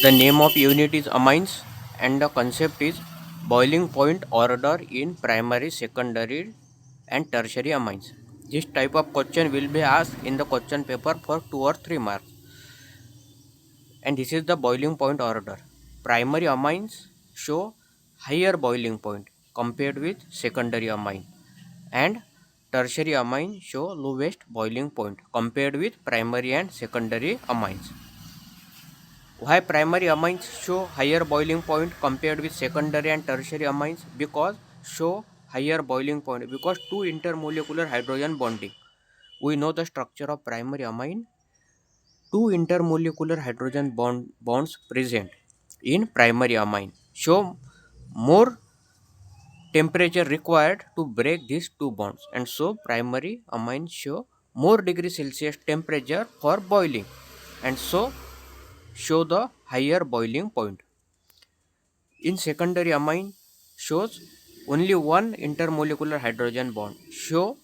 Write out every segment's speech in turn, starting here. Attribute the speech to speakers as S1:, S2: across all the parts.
S1: The name of unit is amines and the concept is boiling point order in primary, secondary and tertiary amines. This type of question will be asked in the question paper for 2 or 3 marks. And this is the boiling point order. Primary amines show higher boiling point compared with secondary amine, and tertiary amine show lowest boiling point compared with primary and secondary amines. Why primary amines show higher boiling point compared with secondary and tertiary amines? Because show higher boiling point because two intermolecular hydrogen bonding. We know the structure of primary amine. Two intermolecular hydrogen bonds present in primary amine show more temperature required to break these two bonds, and so primary amine show more degree Celsius temperature for boiling, and so show the higher boiling point. In secondary amine shows only one intermolecular hydrogen bond show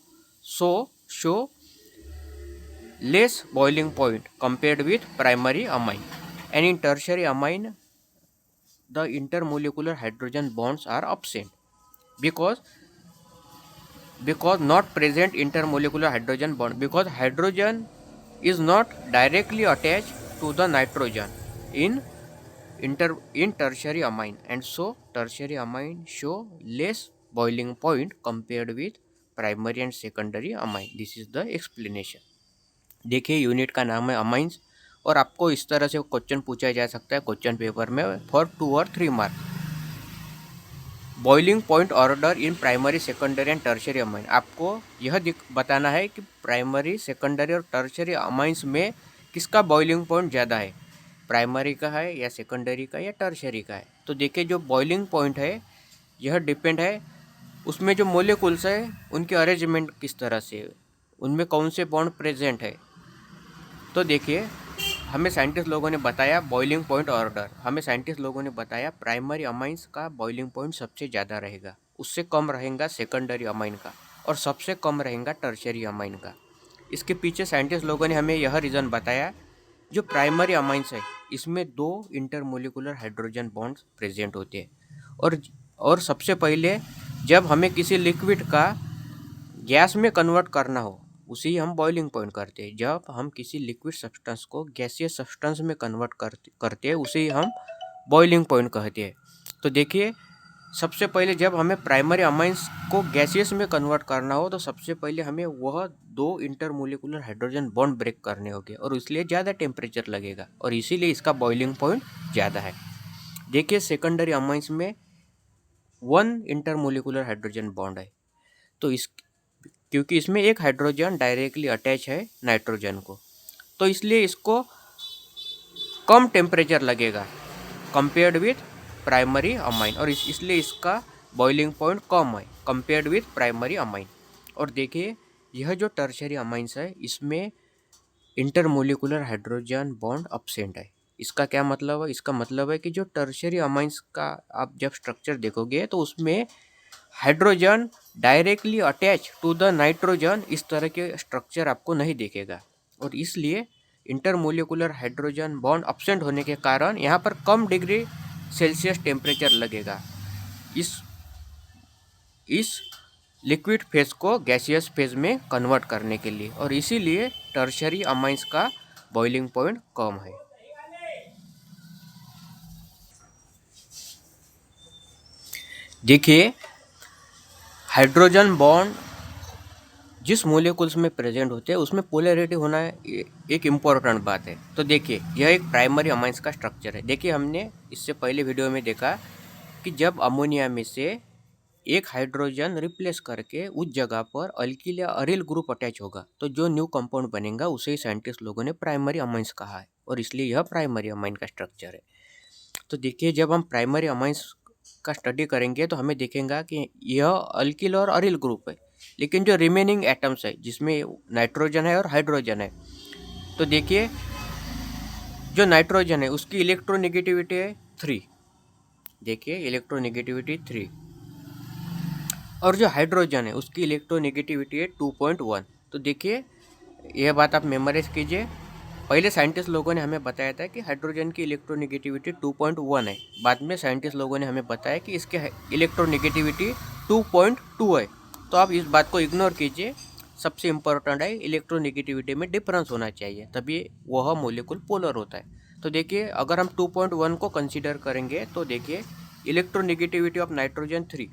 S1: less boiling point compared with primary amine. And in tertiary amine the intermolecular hydrogen bonds are absent because not present intermolecular hydrogen bond, because hydrogen is not directly attached to the nitrogen in tertiary amine, and so tertiary amine show less boiling point compared with primary and secondary amine. This is the explanation. देखिए unit का नाम है amines, और आपको इस तरह से question पूछा जा सकता है क्वेश्चन पेपर में फॉर 2 और 3 marks. Boiling point order in primary, secondary and tertiary amine. आपको यह बताना है कि प्राइमरी, सेकेंडरी और टर्शियरी अमाइंस में किसका बॉइलिंग पॉइंट ज़्यादा है, प्राइमरी का है या सेकेंडरी का या टर्शियरी का है. तो देखिए जो बॉइलिंग पॉइंट है यह डिपेंड है उसमें जो मोलिकुल्स है उनके अरेंजमेंट किस तरह से, उनमें कौन से बॉन्ड प्रेजेंट है. तो देखिए हमें साइंटिस्ट लोगों ने बताया बॉइलिंग पॉइंट ऑर्डर, हमें साइंटिस्ट लोगों ने बताया प्राइमरी अमाइंस का बॉइलिंग पॉइंट सबसे ज़्यादा रहेगा, उससे कम रहेगा सेकेंडरी अमाइन का, और सबसे कम रहेगा टर्शियरी अमाइन का. इसके पीछे साइंटिस्ट लोगों ने हमें यह रीज़न बताया, जो प्राइमरी अमाइंस है इसमें 2 इंटरमोलिकुलर हाइड्रोजन बॉन्ड्स प्रेजेंट होते हैं, और सबसे पहले जब हमें किसी लिक्विड का गैस में कन्वर्ट करना हो उसे ही हम बॉइलिंग पॉइंट करते हैं. जब हम किसी लिक्विड सब्सटेंस को गैसीय सब्सटेंस में कन्वर्ट करते हैं उसे ही हम बॉइलिंग पॉइंट कहते हैं. तो देखिए सबसे पहले जब हमें प्राइमरी अमाइंस को गैसियस में कन्वर्ट करना हो तो सबसे पहले हमें वह 2 इंटरमोलिकुलर हाइड्रोजन बॉन्ड ब्रेक करने होंगे, और इसलिए ज़्यादा टेम्परेचर लगेगा और इसीलिए इसका बॉइलिंग पॉइंट ज़्यादा है. देखिए सेकेंडरी अमाइंस में 1 इंटरमोलिकुलर हाइड्रोजन बॉन्ड है, तो क्योंकि इसमें एक हाइड्रोजन डायरेक्टली अटैच है नाइट्रोजन को, तो इसलिए इसको कम टेम्परेचर लगेगा कंपेयर्ड विथ प्राइमरी अमाइन, और इसलिए इसका बॉइलिंग पॉइंट कम है कंपेयर्ड विथ प्राइमरी अमाइन. और देखिए यह जो टर्शियरी अमाइंस है इसमें इंटरमोलिकुलर हाइड्रोजन बॉन्ड अब्सेंट है. इसका क्या मतलब है, इसका मतलब है कि जो टर्शियरी अमाइंस का आप जब स्ट्रक्चर देखोगे तो उसमें hydrogen directly attach to the nitrogen इस तरह के स्ट्रक्चर आपको नहीं दिखेगा, और इसलिए इंटरमोलिकुलर हाइड्रोजन बॉन्ड अब्सेंट होने के कारण यहाँ पर कम डिग्री सेल्सियस टेम्परेचर लगेगा इस लिक्विड फेज को गैसियस फेज में कन्वर्ट करने के लिए, और इसीलिए टर्शियरी अमाइंस का बॉइलिंग पॉइंट कम है. देखिए हाइड्रोजन बॉन्ड जिस मोलिकुल्स में प्रेजेंट होते हैं उसमें पोलैरिटी होना एक इम्पॉर्टेंट बात है. तो देखिए यह एक प्राइमरी अमाइंस का स्ट्रक्चर है. देखिए हमने इससे पहले वीडियो में देखा कि जब अमोनिया में से एक हाइड्रोजन रिप्लेस करके उस जगह पर अल्किल या अरिल ग्रुप अटैच होगा तो जो न्यू कंपाउंड बनेगा उसे ही साइंटिस्ट लोगों ने प्राइमरी अमाइंस कहा है, और इसलिए यह प्राइमरी अमाइन का स्ट्रक्चर है. तो देखिए जब हम प्राइमरी अमाइंस का स्टडी करेंगे तो हमें देखेंगे कि यह अल्किल और अरिल ग्रुप है, लेकिन जो रिमेनिंग एटम्स है जिसमें नाइट्रोजन है और हाइड्रोजन है, तो देखिए जो नाइट्रोजन है उसकी इलेक्ट्रोनेगेटिविटी है 3. देखिए इलेक्ट्रोनेगेटिविटी 3, और जो हाइड्रोजन है उसकी इलेक्ट्रोनेगेटिविटी है 2.1. तो देखिए यह बात आप मेमोराइज कीजिए. पहले साइंटिस्ट लोगों ने हमें बताया था कि हाइड्रोजन की इलेक्ट्रोनेगेटिविटी 2.1 है। बाद में साइंटिस्ट लोगों ने हमें बताया कि इसके इलेक्ट्रोनेगेटिविटी 2.2 है। तो आप इस बात को इग्नोर कीजिए। सबसे इम्पोर्टेंट है इलेक्ट्रोनेगेटिविटी में डिफरेंस होना चाहिए, तभी वह मोलिकुल पोलर होता है। तो देखिए, अगर हम 2.1 को कंसीडर करेंगे तो देखिए इलेक्ट्रोनेगेटिविटी ऑफ नाइट्रोजन 3,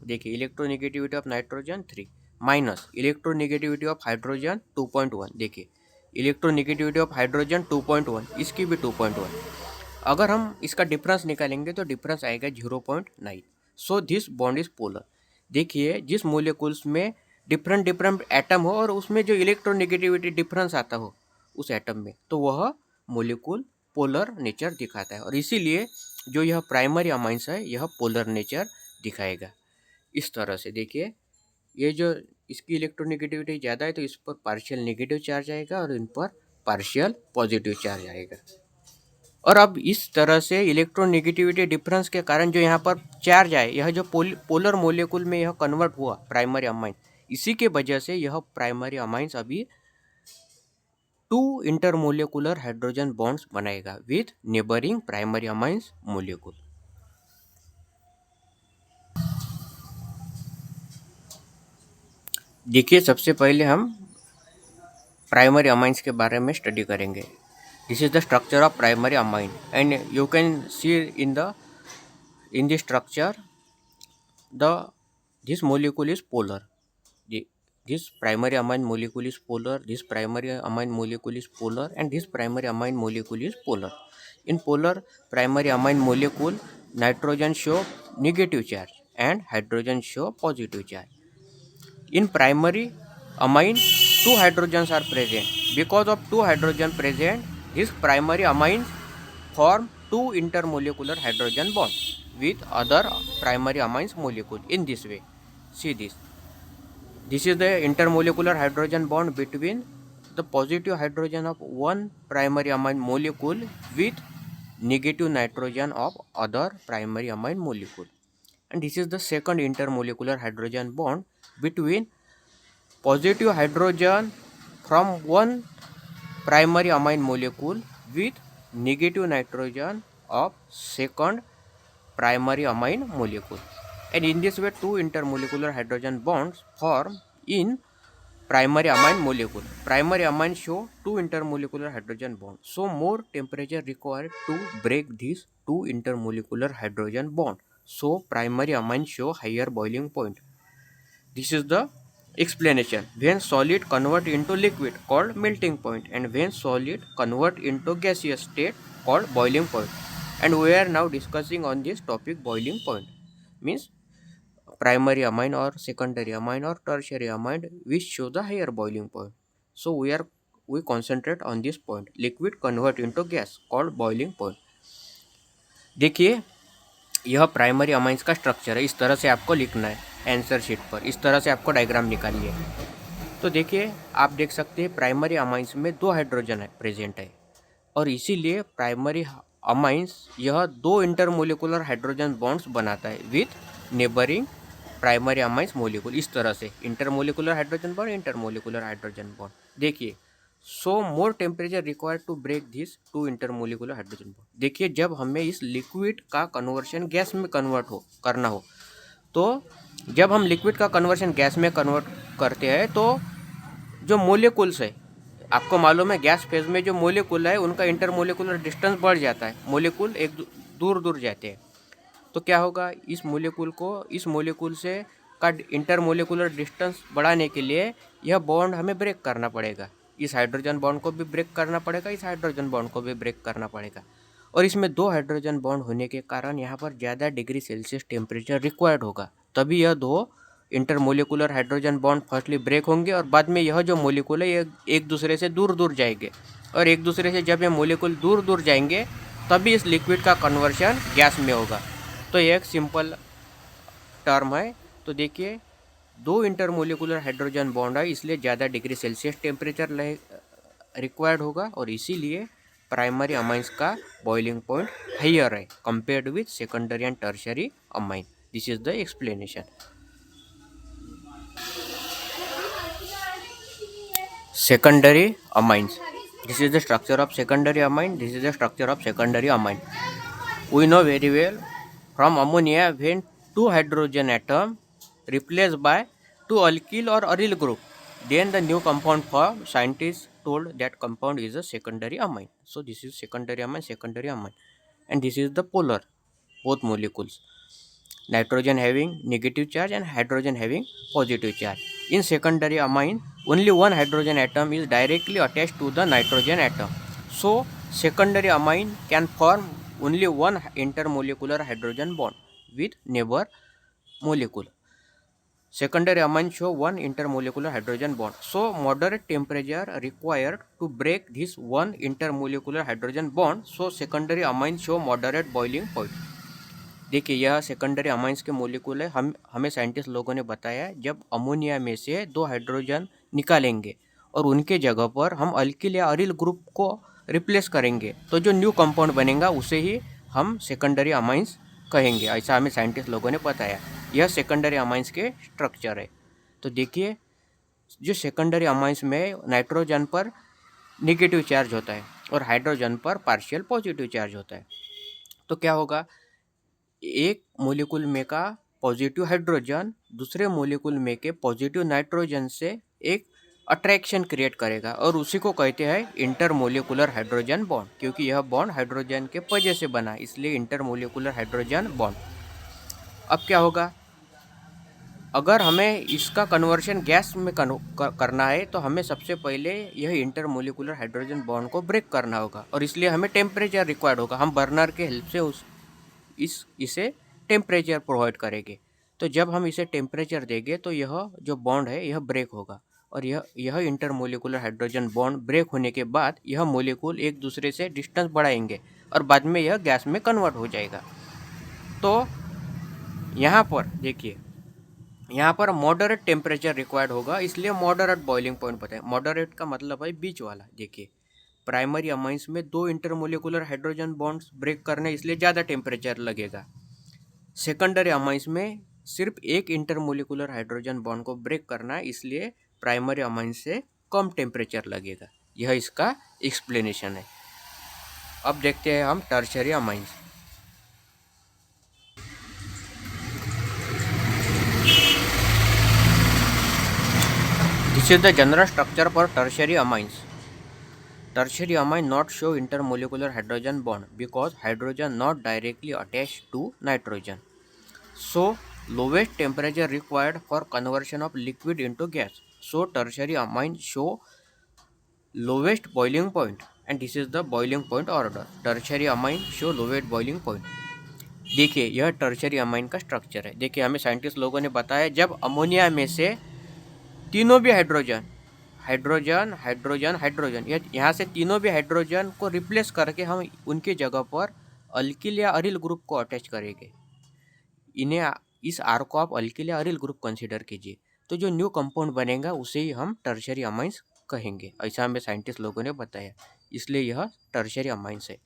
S1: देखिए electronegativity of nitrogen 3 minus electronegativity of hydrogen 2.1, देखिए इलेक्ट्रोनेगेटिविटी ऑफ हाइड्रोजन 2.1, इसकी भी 2.1। अगर हम इसका डिफरेंस निकालेंगे तो डिफरेंस आएगा 0.9। So this bond is polar. देखिए, जिस मोलिकुल्स में डिफरेंट डिफरेंट एटम हो और उसमें जो इलेक्ट्रोनेगेटिविटी डिफरेंस आता हो उस एटम में, तो वह मोलिकुल पोलर नेचर दिखाता है। और इसीलिए जो यह प्राइमरी अमाइंस है यह पोलर नेचर दिखाएगा। इस तरह से देखिए, ये जो इसकी इलेक्ट्रोनेगेटिविटी ज़्यादा है तो इस पर पार्शियल नेगेटिव चार्ज आएगा और इन पर पार्शियल पॉजिटिव चार्ज आएगा। और अब इस तरह से इलेक्ट्रोनेगेटिविटी डिफरेंस के कारण जो यहाँ पर चार्ज आए, यह जो पोलर मोलिकुल में यह कन्वर्ट हुआ प्राइमरी अमाइन, इसी के वजह से यह प्राइमरी अमाइंस अभी 2 इंटरमोलिकुलर हाइड्रोजन बॉन्ड्स बनाएगा with neighbouring primary amines molecule. देखिए, सबसे पहले हम प्राइमरी अमाइंस के बारे में स्टडी करेंगे। This is the structure of primary amine and you can see in the structure this molecule is polar. This primary amine molecule is polar, this primary amine molecule is polar, and this primary amine molecule is polar. In polar primary amine molecule, nitrogen show negative charge and hydrogen show positive charge. In primary amine, two hydrogens are present. Because of two hydrogen present, this primary amines form two intermolecular hydrogen bond with other primary amines molecule in this way. See this. This is the intermolecular hydrogen bond between the positive hydrogen of one primary amine molecule with negative nitrogen of other primary amine molecule. And this is the second intermolecular hydrogen bond between positive hydrogen from one primary amine molecule with negative nitrogen of second primary amine molecule. And in this way, two intermolecular hydrogen bonds form in primary amine molecule. Primary amine show two intermolecular hydrogen bonds. So more temperature required to break these two intermolecular hydrogen bond. So primary amine show higher boiling point. This is the explanation. When solid convert into liquid called melting point, and when solid convert into gaseous state called boiling point. And we are now discussing on this topic boiling point. Means primary amine or secondary amine or tertiary amine which show the higher boiling point. So we concentrate on this point. Liquid convert into gas called boiling point. देखिए, यह primary amines का structure है। इस तरह से आपको लिखना है आंसर शीट पर। इस तरह से आपको डायग्राम निकालिए। तो देखिए, आप देख सकते हैं प्राइमरी अमाइंस में दो हाइड्रोजन है प्रेजेंट है और इसीलिए प्राइमरी अमाइंस यह दो इंटरमोलिकुलर हाइड्रोजन बॉन्ड्स बनाता है with neighbouring primary amines molecule. इस तरह से intermolecular hydrogen bond, intermolecular hydrogen bond. देखिए, so more temperature required to break this two intermolecular hydrogen bond. देखिए, जब हमें इस लिक्विड का कन्वर्शन गैस में करना हो, तो जब हम लिक्विड का कन्वर्शन गैस में कन्वर्ट करते हैं तो जो मोलिकुल्स है, आपको मालूम है गैस फेज में जो मोलिकुल है उनका इंटरमोलिकुलर डिस्टेंस बढ़ जाता है, मोलिकुल एक दूर दूर जाते हैं। तो क्या होगा, इस मोलिकुल से का इंटरमोलिकुलर डिस्टेंस बढ़ाने के लिए यह बॉन्ड हमें ब्रेक करना पड़ेगा। इस हाइड्रोजन बॉन्ड को भी ब्रेक करना पड़ेगा, इस हाइड्रोजन बॉन्ड को भी ब्रेक करना पड़ेगा। और इसमें दो हाइड्रोजन बॉन्ड होने के कारण यहाँ पर ज़्यादा डिग्री सेल्सियस टेम्परेचर रिक्वायर्ड होगा, तभी यह दो intermolecular hydrogen bond firstly break होंगे और बाद में यह जो मोलिकुल है ये एक दूसरे से दूर दूर जाएंगे। और एक दूसरे से जब ये मोलिकुल दूर दूर जाएंगे तभी इस लिक्विड का कन्वर्शन गैस में होगा। तो ये एक सिंपल टर्म है। तो देखिए, दो इंटरमोलिकुलर हाइड्रोजन बॉन्ड है, इसलिए ज़्यादा डिग्री सेल्सियस टेम्परेचर रिक्वायर्ड होगा और इसीलिए प्राइमरी अमाइंस का बॉइलिंग पॉइंट हाइयर है compared with secondary and tertiary amine. This is the explanation. Secondary amines This is the structure of secondary amine. This is the structure of secondary amine. We know very well from ammonia when two hydrogen atom replaced by two alkyl or aryl group, then the new compound formed. Scientists told that compound is a secondary amine. So this is secondary amine, and this is the polar, both molecules. Nitrogen having negative charge and hydrogen having positive charge. In secondary amine, only one hydrogen atom is directly attached to the nitrogen atom. So, secondary amine can form only one intermolecular hydrogen bond with neighbor molecule. Secondary amine show one intermolecular hydrogen bond. So, moderate temperature required to break this one intermolecular hydrogen bond. So, secondary amine show moderate boiling point. देखिए यह secondary amines के molecule है। हमें scientist लोगों ने बताया जब ammonia में से दो हाइड्रोजन निकालेंगे और उनके जगह पर हम अल्किल या अरिल ग्रुप को रिप्लेस करेंगे तो जो न्यू कंपाउंड बनेगा उसे ही हम सेकेंडरी अमाइंस कहेंगे, ऐसा हमें साइंटिस्ट लोगों ने बताया। यह सेकेंडरी अमाइंस के स्ट्रक्चर है। तो देखिए जो सेकेंडरी अमाइंस में नाइट्रोजन पर नेगेटिव चार्ज होता है और हाइड्रोजन पर पार्शियल पॉजिटिव चार्ज होता है। तो क्या होगा, एक मोलिकुल में का पॉजिटिव हाइड्रोजन दूसरे मोलिकुल में के पॉजिटिव नाइट्रोजन से एक अट्रैक्शन क्रिएट करेगा और उसी को कहते हैं इंटरमोलिकुलर हाइड्रोजन बॉन्ड, क्योंकि यह बॉन्ड हाइड्रोजन के वजह से बना, इसलिए इंटरमोलिकुलर हाइड्रोजन बॉन्ड। अब क्या होगा, अगर हमें इसका कन्वर्शन गैस में करना है तो हमें सबसे पहले यह इंटरमोलिकुलर हाइड्रोजन बॉन्ड को ब्रेक करना होगा और इसलिए हमें टेम्परेचर रिक्वायर्ड होगा। हम बर्नर के हेल्प से इसे टेम्परेचर प्रोवाइड करेंगे। तो जब हम इसे टेम्परेचर देंगे तो यह जो बॉन्ड है यह ब्रेक होगा और यह इंटरमोलिकुलर हाइड्रोजन बॉन्ड ब्रेक होने के बाद यह मोलिकुल एक दूसरे से डिस्टेंस बढ़ाएंगे और बाद में यह गैस में कन्वर्ट हो जाएगा। तो यहाँ पर देखिए, यहाँ पर मॉडरेट टेम्परेचर रिक्वायर्ड होगा, इसलिए मॉडरेट बॉइलिंग पॉइंट बताएं। मॉडरेट का मतलब है बीच वाला। देखिए प्राइमरी अमाइंस में दो इंटरमोलिकुलर हाइड्रोजन बॉन्ड्स ब्रेक करने, इसलिए ज़्यादा टेम्परेचर लगेगा। सेकेंडरी अमाइंस में सिर्फ एक इंटरमोलिकुलर हाइड्रोजन बॉन्ड को ब्रेक करना है, इसलिए प्राइमरी अमाइंस से कम टेम्परेचर लगेगा। यह इसका एक्सप्लेनेशन है। अब देखते हैं हम tertiary amines. This is the general structure for tertiary amines. Tertiary amine not show intermolecular hydrogen bond because hydrogen not directly attached to nitrogen. So lowest temperature required for conversion of liquid into gas. So tertiary amine show lowest boiling point and this is the boiling point order. Tertiary amine show lowest boiling point. देखिए यह tertiary amine का structure है। देखिए हमें scientist लोगों ने बताया जब अमोनिया में से तीनों भी हाइड्रोजन हाइड्रोजन हाइड्रोजन हाइड्रोजन यहाँ से तीनों भी हाइड्रोजन को रिप्लेस करके हम उनकी जगह पर अल्किल या अरिल ग्रुप को अटैच करेंगे। इन्हें इस आर को आप अल्किल या अरिल ग्रुप कंसीडर कीजिए। तो जो न्यू कंपाउंड बनेगा उसे ही हम टर्शियरी अमाइंस कहेंगे, ऐसा हमें साइंटिस्ट लोगों ने बताया, इसलिए यह टर्शियरी अमाइंस है।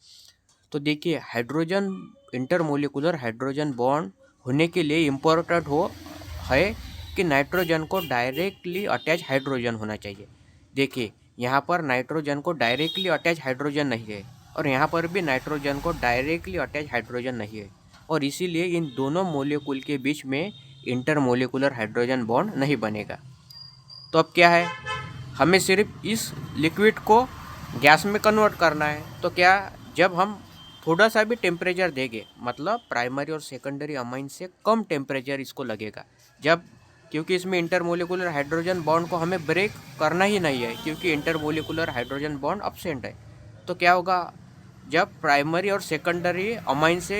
S1: तो देखिए हाइड्रोजन इंटरमोलिकुलर हाइड्रोजन बॉन्ड होने के लिए इम्पोर्टेंट है कि नाइट्रोजन को डायरेक्टली अटैच हाइड्रोजन होना चाहिए। देखिए यहाँ पर नाइट्रोजन को डायरेक्टली अटैच हाइड्रोजन नहीं है और यहाँ पर भी नाइट्रोजन को डायरेक्टली अटैच हाइड्रोजन नहीं है और इसीलिए इन दोनों मोलिकुल के बीच में इंटरमोलिकुलर हाइड्रोजन बॉन्ड नहीं बनेगा। तो अब क्या है, हमें सिर्फ इस लिक्विड को गैस में कन्वर्ट करना है। तो क्या, जब हम थोड़ा सा भी टेम्परेचर देंगे, मतलब प्राइमरी और सेकेंडरी अमाइन से कम टेम्परेचर इसको लगेगा, जब क्योंकि इसमें इंटरमोलिकुलर हाइड्रोजन बॉन्ड को हमें ब्रेक करना ही नहीं है क्योंकि इंटरमोलिकुलर हाइड्रोजन बॉन्ड अब्सेंट है। तो क्या होगा, जब प्राइमरी और सेकेंडरी अमाइन से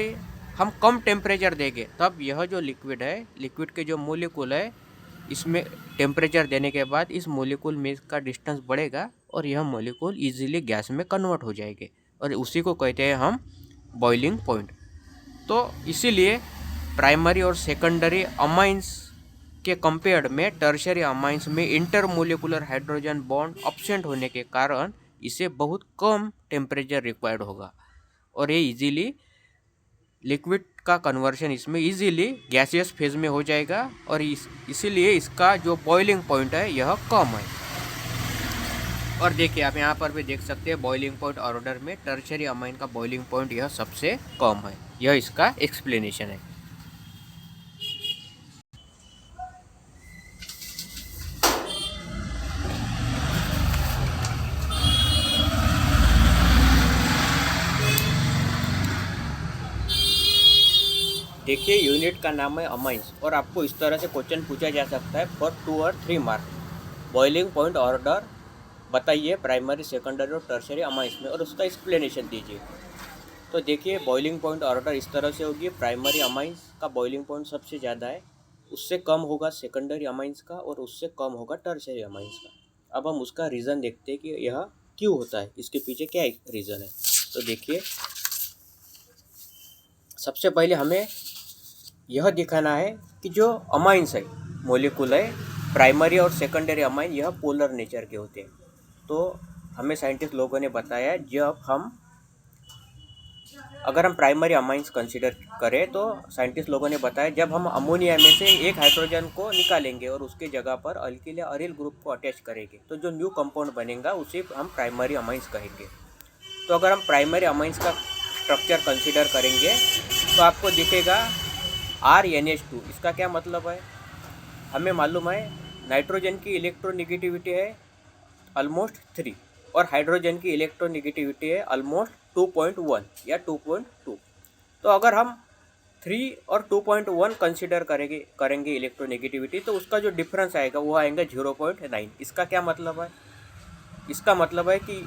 S1: हम कम टेम्परेचर देंगे तब यह जो लिक्विड है, लिक्विड के जो मोलिकुल है, इसमें टेम्परेचर देने के बाद इस मोलिकुल में इसका डिस्टेंस बढ़ेगा और यह मोलिकुल ईजिली गैस में कन्वर्ट हो जाएंगे और उसी को कहते हैं हम बॉइलिंग पॉइंट। तो इसीलिए प्राइमरी और सेकेंडरी अमाइंस के कंपेयर्ड में टर्शियरी अमाइंस में इंटरमोलिकुलर हाइड्रोजन बॉन्ड अब्सेंट होने के कारण इसे बहुत कम टेम्परेचर रिक्वायर्ड होगा और ये इजीली लिक्विड का कन्वर्शन इसमें इजीली गैसियस फेज में हो जाएगा और इसीलिए इसका जो बॉइलिंग पॉइंट है यह कम है। और देखिए आप यहाँ पर भी देख सकते हैं बॉइलिंग पॉइंट ऑर्डर में टर्शरी अमाइन का बॉइलिंग पॉइंट यह सबसे कम है। यह इसका एक्सप्लेनेशन है। देखिए यूनिट का नाम है अमाइंस और आपको इस तरह से क्वेश्चन पूछा जा सकता है फॉर 2 और 3 मार्क। बॉइलिंग पॉइंट ऑर्डर बताइए प्राइमरी सेकेंडरी और टर्शरी अमाइंस में और उसका एक्सप्लेनेशन दीजिए। तो देखिए बॉइलिंग पॉइंट ऑर्डर इस तरह से होगी, प्राइमरी अमाइंस का बॉइलिंग पॉइंट सबसे ज़्यादा है, उससे कम होगा सेकेंडरी अमाइंस का और उससे कम होगा टर्शरी अमाइंस का। अब हम उसका रीज़न देखते हैं कि यह क्यों होता है, इसके पीछे क्या रीज़न है। तो देखिए सबसे पहले हमें यह दिखाना है कि जो अमाइंस है मोलिकुल है प्राइमरी और सेकेंडरी अमाइन यह पोलर नेचर के होते हैं। तो हमें साइंटिस्ट लोगों ने बताया अगर हम प्राइमरी अमाइंस कंसीडर करें तो साइंटिस्ट लोगों ने बताया जब हम अमोनिया में से एक हाइड्रोजन को निकालेंगे और उसके जगह पर अल्किल या अरिल ग्रुप को अटैच करेंगे तो जो न्यू कंपाउंड बनेगा उसे हम प्राइमरी अमाइंस कहेंगे। तो अगर हम प्राइमरी अमाइंस का स्ट्रक्चर कंसीडर करेंगे तो आपको दिखेगा RNH2। इसका क्या मतलब है, हमें मालूम है नाइट्रोजन की इलेक्ट्रोनेगेटिविटी है ऑलमोस्ट 3 और हाइड्रोजन की इलेक्ट्रोनेगेटिविटी है ऑलमोस्ट 2.1 या 2.2। तो अगर हम 3 और 2.1 कंसीडर करेंगे इलेक्ट्रोनेगेटिविटी तो उसका जो डिफरेंस आएगा वो आएगा 0.9। इसका क्या मतलब है, इसका मतलब है कि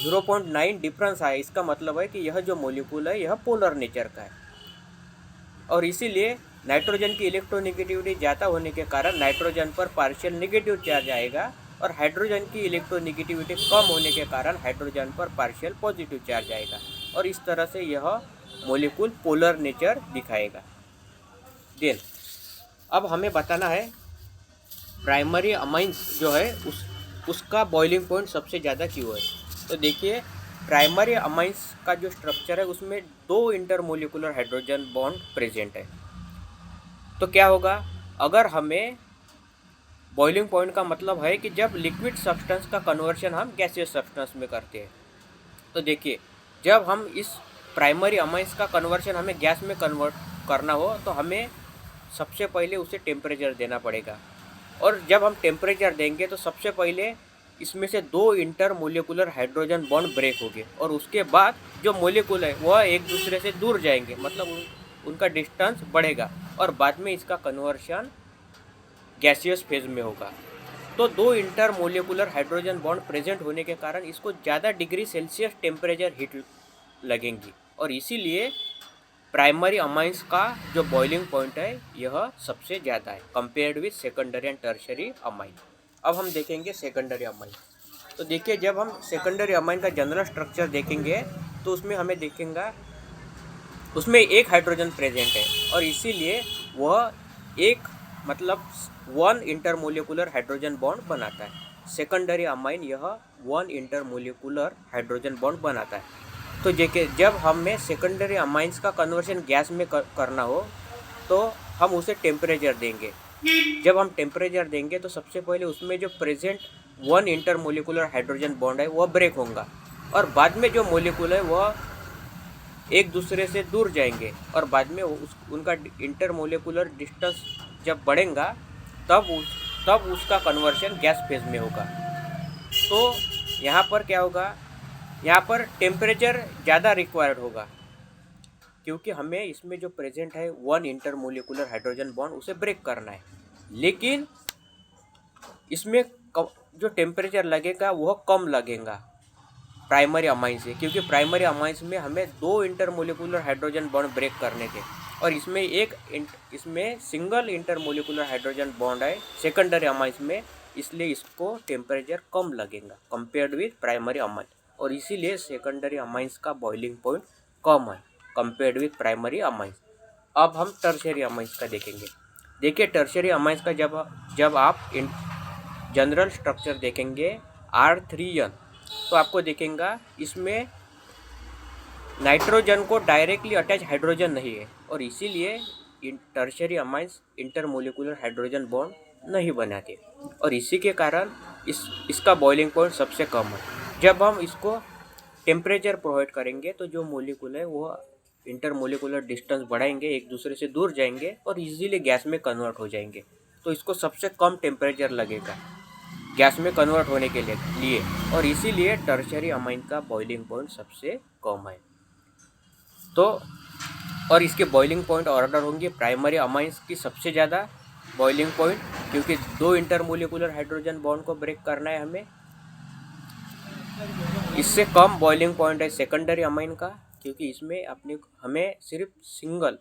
S1: 0.9 डिफरेंस आया, इसका मतलब है कि यह जो मॉलिक्यूल है यह पोलर नेचर का है और इसीलिए नाइट्रोजन की इलेक्ट्रोनेगेटिविटी ज़्यादा होने के कारण नाइट्रोजन पर पार्शियल नेगेटिव चार्ज आएगा और हाइड्रोजन की इलेक्ट्रोनेगेटिविटी कम होने के कारण हाइड्रोजन पर पार्शियल पॉजिटिव चार्ज आएगा और इस तरह से यह मॉलिक्यूल पोलर नेचर दिखाएगा। देन अब हमें बताना है प्राइमरी अमाइंस जो है उसका बॉइलिंग पॉइंट सबसे ज़्यादा क्यों है। तो देखिए प्राइमरी अमाइंस का जो स्ट्रक्चर है उसमें 2 इंटरमोलिकुलर हाइड्रोजन बॉन्ड प्रेजेंट है। तो क्या होगा, अगर हमें बॉइलिंग पॉइंट का मतलब है कि जब लिक्विड सब्सटेंस का कन्वर्शन हम गैसियस सब्सटेंस में करते हैं। तो देखिए जब हम इस प्राइमरी अमाइंस का कन्वर्शन हमें गैस में कन्वर्ट करना हो तो हमें सबसे पहले उसे टेम्परेचर देना पड़ेगा और जब हम टेम्परेचर देंगे तो सबसे पहले इसमें से 2 इंटरमोलिकुलर हाइड्रोजन बॉन्ड ब्रेक होंगे और उसके बाद जो मोलिकुल है वह एक दूसरे से दूर जाएंगे, मतलब उनका डिस्टेंस बढ़ेगा और बाद में इसका कन्वर्शन गैसियस फेज में होगा। तो 2 इंटरमोलिकुलर हाइड्रोजन बॉन्ड प्रेजेंट होने के कारण इसको ज़्यादा डिग्री सेल्सियस टेम्परेचर हीट लगेंगी और इसीलिए प्राइमरी अमाइंस का जो बॉइलिंग पॉइंट है यह सबसे ज़्यादा है compared with secondary and tertiary amine. अब हम देखेंगे सेकेंडरी अमाइन। तो देखिए जब हम सेकेंडरी अमाइन का जनरल स्ट्रक्चर देखेंगे तो उसमें हमें देखेंगे उसमें एक हाइड्रोजन प्रेजेंट है और इसीलिए वह एक मतलब 1 इंटरमोलिकुलर हाइड्रोजन बॉन्ड बनाता है। सेकेंडरी अमाइन यह 1 इंटरमोलिकुलर हाइड्रोजन बॉन्ड बनाता है। तो देखिए जब हमें सेकेंडरी अमाइंस का कन्वर्शन गैस में करना हो तो हम उसे टेम्परेचर देंगे। जब हम टेम्परेचर देंगे तो सबसे पहले उसमें जो प्रेजेंट 1 इंटरमोलिकुलर हाइड्रोजन बॉन्ड है वह ब्रेक होगा और बाद में जो मोलिकुल है वह एक दूसरे से दूर जाएंगे और बाद में उनका इंटरमोलिकुलर डिस्टेंस जब बढ़ेगा तब उसका कन्वर्शन गैस फेज में होगा। तो यहाँ पर क्या होगा, यहाँ पर टेम्परेचर ज़्यादा रिक्वायर्ड होगा क्योंकि हमें इसमें जो प्रेजेंट है 1 इंटरमोलिकुलर हाइड्रोजन बॉन्ड उसे ब्रेक करना है, लेकिन इसमें जो टेम्परेचर लगेगा वह कम लगेगा प्राइमरी अमाइन से, क्योंकि प्राइमरी अमाइंस में हमें 2 इंटरमोलिकुलर हाइड्रोजन बॉन्ड ब्रेक करने थे और इसमें सिंगल इंटरमोलिकुलर हाइड्रोजन बॉन्ड है सेकेंडरी अमाइंस में, इसलिए इसको टेम्परेचर कम लगेगा कंपेयर्ड विद प्राइमरी अमाइन और इसीलिए सेकेंडरी अमाइंस का बॉइलिंग पॉइंट कम है कंपेयर्ड विद प्राइमरी अमाइंस। अब हम टर्शियरी अमाइंस का देखेंगे। देखिए टर्शियरी अमाइंस का जब आप जनरल स्ट्रक्चर देखेंगे R3N तो आपको देखेंगे इसमें नाइट्रोजन को डायरेक्टली अटैच हाइड्रोजन नहीं है और इसीलिए tertiary amines intermolecular hydrogen bond नहीं बनाते और इसी के कारण इसका बॉइलिंग पॉइंट सबसे कम है। जब हम इसको टेम्परेचर प्रोवाइड करेंगे तो जो मोलिकुल है वो इंटरमोलिकुलर डिस्टेंस बढ़ाएंगे, एक दूसरे से दूर जाएंगे और इजीली गैस में कन्वर्ट हो जाएंगे। तो इसको सबसे कम टेम्परेचर लगेगा गैस में कन्वर्ट होने के लिए और इसीलिए टर्शियरी अमाइन का बॉइलिंग पॉइंट सबसे कम है। तो और इसके बॉइलिंग पॉइंट ऑर्डर होंगे प्राइमरी अमाइंस की सबसे ज़्यादा बॉइलिंग पॉइंट, क्योंकि 2 इंटरमोलिकुलर हाइड्रोजन बॉन्ड को ब्रेक करना है हमें। इससे कम बॉइलिंग पॉइंट है सेकेंडरी अमाइन का, क्योंकि इसमें हमें सिर्फ सिंगल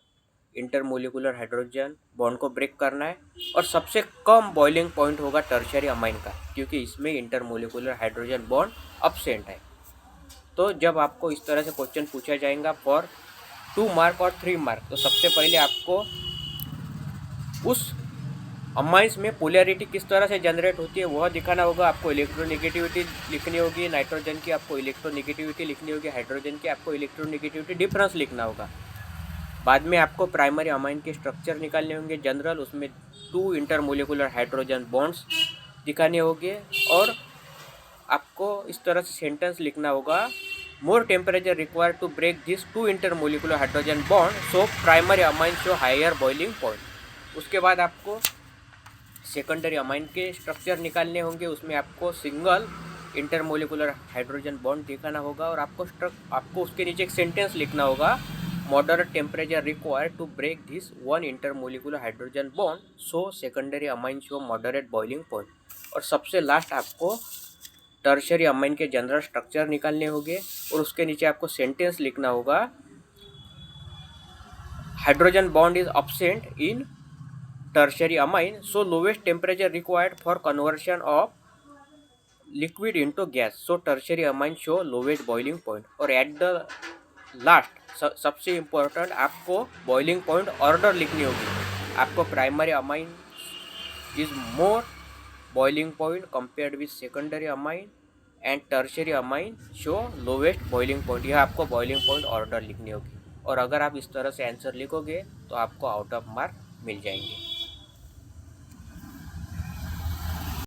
S1: इंटरमोलिकुलर हाइड्रोजन बॉन्ड को ब्रेक करना है। और सबसे कम बॉइलिंग पॉइंट होगा टर्शियरी अमाइन का, क्योंकि इसमें इंटरमोलिकुलर हाइड्रोजन बॉन्ड अब्सेंट है। तो जब आपको इस तरह से क्वेश्चन पूछा जाएगा फॉर 2 मार्क और 3 मार्क, तो सबसे पहले आपको उस अमाइंस में पोलैरिटी किस तरह से जनरेट होती है वह दिखाना होगा। आपको इलेक्ट्रोनेगेटिविटी लिखनी होगी, नाइट्रोजन की आपको इलेक्ट्रोनेगेटिविटी लिखनी होगी, हाइड्रोजन की आपको इलेक्ट्रोनेगेटिविटी डिफरेंस लिखना होगा। बाद में आपको प्राइमरी अमाइन के स्ट्रक्चर निकालने होंगे जनरल, उसमें 2 इंटरमोलिकुलर हाइड्रोजन बॉन्ड्स दिखाने होंगे और आपको इस तरह से सेंटेंस लिखना होगा, more temperature required to break this 2 intermolecular hydrogen bond, so primary amine show higher boiling point. उसके बाद आपको सेकेंडरी अमाइन के स्ट्रक्चर निकालने होंगे, उसमें आपको सिंगल इंटरमोलिकुलर हाइड्रोजन बॉन्ड दिखाना होगा और आपको उसके नीचे एक सेंटेंस लिखना होगा, moderate temperature required to break this 1 intermolecular hydrogen bond, so secondary amine show moderate boiling point. और सबसे लास्ट आपको टर्शियरी अमाइन के जनरल स्ट्रक्चर निकालने होंगे और उसके नीचे आपको सेंटेंस लिखना होगा, hydrogen bond is absent in tertiary amine, so lowest temperature required for conversion of liquid into gas, so tertiary amine show lowest boiling point। और at the last सबसे इम्पोर्टेंट आपको बॉइलिंग पॉइंट ऑर्डर लिखनी होगी। आपको primary amine is more boiling point compared with secondary amine and tertiary amine show lowest boiling point. यह आपको boiling point order लिखनी होगी और अगर आप इस तरह से आंसर लिखोगे तो आपको आउट ऑफ मार्क मिल जाएंगे।